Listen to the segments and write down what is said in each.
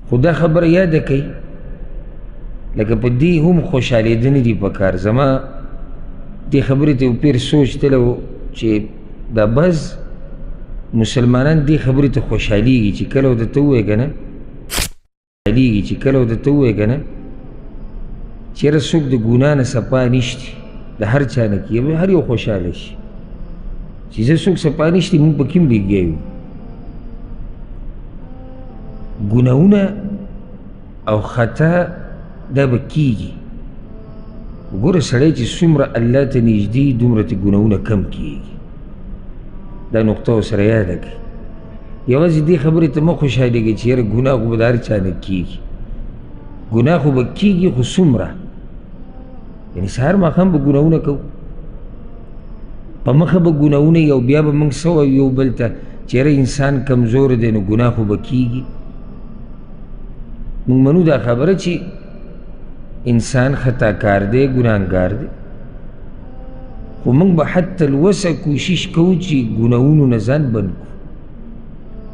خو دا خبره یاده کوي لکه په دې هم خوشحالېدنې دي په کار. زما دې خبرې ته یو پیر سوچ تللی و چې دا بعض مسلمانان دې خبرې ته خوشحالېږي چې کله ورته ووایې که نه چېرې څوک د ګناه نه صفا نشتي د هر چا نه کېږي هر یو خوشحاله شي چې زه څوک صفا نشتي مونږ په کوم لګیا یو. ګناهونه او خطا دا به کېږي. وګوره سړی چې څومره الله ته نږدې دومره ته ګناهونه کم کېږي. دا نقطه ورسره یاده کړي. یوازې دې خبرې ته مه خوشحالېږئ چې یاره ګناه خو به د هر چا نه کېږي. ګناه خو به کېږي خو څومره یعنې سهار ماښام به ګناهونه کوو په مخه به ګناهونه یو بیا به موږ څه وایو یو بل ته چې یاره انسان کمزور دی نو ګناه خو به کېږي. موږ منو دا خبره چې انسان خطاکار دی ګناهګار دی خو موږ به حتی الوسع کوشش کوو چې ګناهونو نه ځان بند کړو.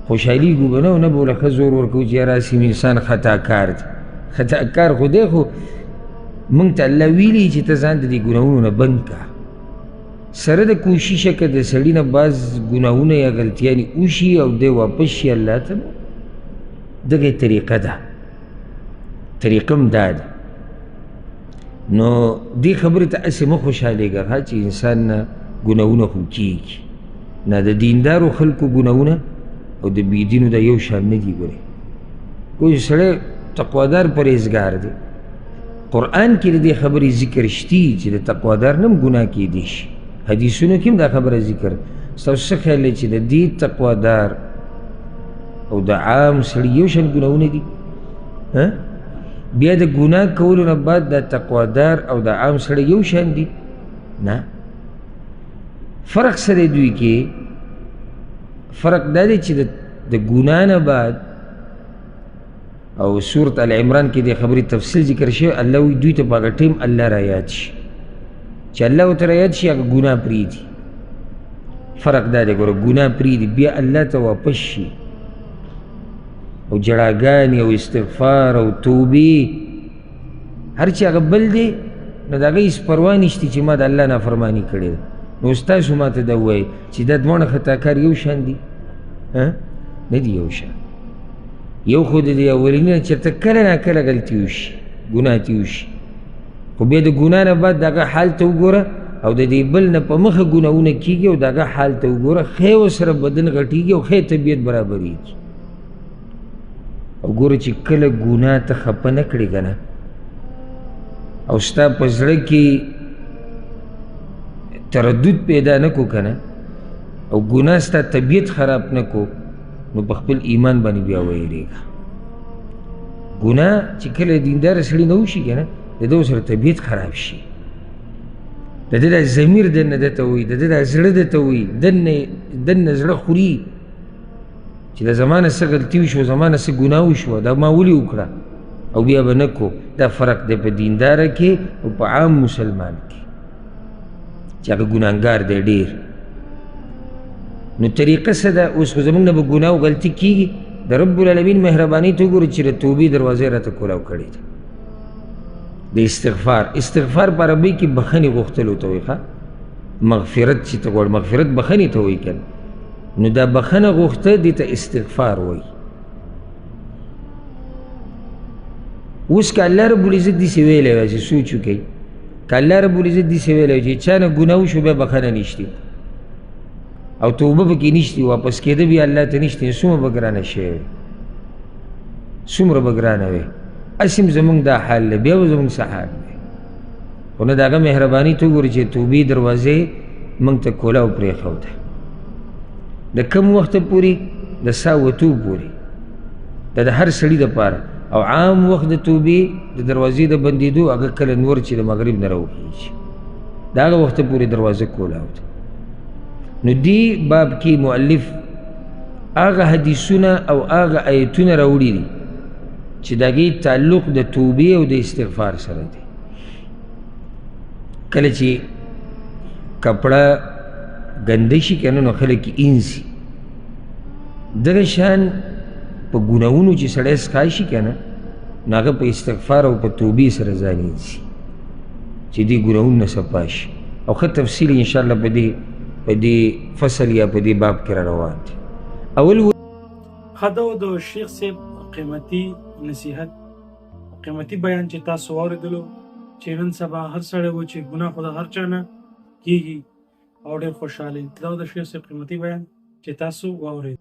خوشحالېږو به نه او نه به ولکه زور ورکوو چې یاره هسې انسان خطاکار دی. خطاکار خو دی خو موږ ته الله ویلي چې ته ځان د دې ګناهونو نه بند کړه. سره د کوششه که د سړي نه بعض ګناهونه یا غلطیانې وشي او دی واپس شي الله ته دغه طریقه ده. طریقه هم دا ده. نو دې خبرې ته هسې مه خوشحالېږه چې انسان نه ګناهونه خو کېږي. نه د دیندارو خلکو ګناهونه او د بېدینو دا یو شان نه دي. ګورې کوم سړی تقوادار پرهیزګار دی قرآن کې د دې خبرې ذکر شتي چې د تقوادار نه هم ګناه کېدی شي. حدیثونو کې هم دا خبره ذکر. ستاسو څه خیال دی چې د دې تقوادار او د عام سړي یو شان ګناهونه دي؟ بیا د ګناه کولو نه بعد د تقوادار او د عام سړی یو شان دي؟ نه. فرق څه دی دوی کې؟ فرق دا دی چې د ګناه نه بعد او سورة العمران کې د خبرې تفصیل ذکر شوی الله وایي دوی ته په هغه ټیم الله را یاد شي چې الله ورته را یاد شي هغه ګناه پرېږدي. فرق دا دی ګوره ګناه پرېږدي بیا الله ته واپس شي او جړاګانې او استغفار او توبې هر چې هغه بل دی نو د هغه هېڅ پروا نشته چې ما د الله نافرماني کړې ده. نو ستاسو ما ته دا ووایي چې دا دواړه خطاکار یو شان دي؟ نه دي یو شان. یو خو د دې اولیني نه چېرته کله ناکله غلطي وشي ګناه تې وشي خو بیا د ګناه نه بعد د هغه حال ته وګوره او د دې بل نه په مخه ګناهونه کېږي او د هغه حال ته وګوره ښې ورسره بدن غټېږي او ښې طبیعت برابرېږي. او ګوره چې کله ګناه ته خفه نه کړې که نه او ستا په زړه کې تردد پیدا نه کو که نه او ګناه ستا طبیعت خراب نه کو نو په خپل ایمان باندې بیا ویرېږه. ګناه چې کله دینداره سړي نه وشي که نه د ده ورسره طبیعت خراب شي د ده دا ضمیر دننه ده ته وایي د ده دا زړه ده ته وایي دننه زړه خوري چې د زما نه څه غلطي وشوه زما نه څه ګناه وشوه دا ما ولې وکړه او بیا به نه کو. دا فرق دی په دینداره کې او په عام مسلمان کې چې هغه ګناهګار دی ډېر. نو طریقه څه ده؟ اوس خو زموږ نه به ګناه او غلطي کېږي د رب العالمین مهرباني ته وګورئ چې د توبې دروازې راته کولاو کړې ده. د استغفار په عربۍ کې بخښنې غوښتلو ته وایي مغفرت چې ته غواړې مغفرت بخښنې ته وایي که نه نو دا بخښنه غوښته دې ته استغفار وایي. اوس که الله رب العزت داسې ویلی وای چې سوچ وکئ که الله رب العزت داسې ویلی وای چې چا نه ګناه وشو بیا بخښنه نشته او توبه پکې نشته واپس کېده بیا الله ته نشته څومره به ګرانه شوی وی څومره به ګرانه وی. هسې هم زموږ دا حال دی بیا به زموږ څه حال دی خو نه د هغه مهرباني ته وګورې چې توبې دروازې موږ ته کولاو پرېښوده د کم وخته پورې د سا وتو پورې دا د هر سړي دپاره او عام وخت د توبې د دروازې د بندېدو هغه کله نور چې د مغرب نه راوخېږي د هغه وخته پورې دروازه کولاو ده. نو دې باب کې مؤلف هغه حدیثونه او هغه آیتونه راوړي دي چې د هغې تعلق د توبې او د استغفار سره دی. کله چې کپړه ګنده شي که نه نو خلک یې اینځي دغه شان په ګناهونو چې سړی سکای شي که نه نو هغه په استغفار او په توبې سره ځان نیسي چې دې ګناهونو نه صفا شي او ښه تفصیل انشاءالله په دې فصل یا په دې باب کې را روان دی. اول ښه دا و د شیخ صاحب قیمتي نصیحت قیمتي بیان چې تاسو واورېدلو چې نن سبا هر سړی و چې ګناه خو د هر چا نه کېږي او ډېر خوشحالي دا د شیخ صاحب قیمتي بیان چې تاسو واورېد.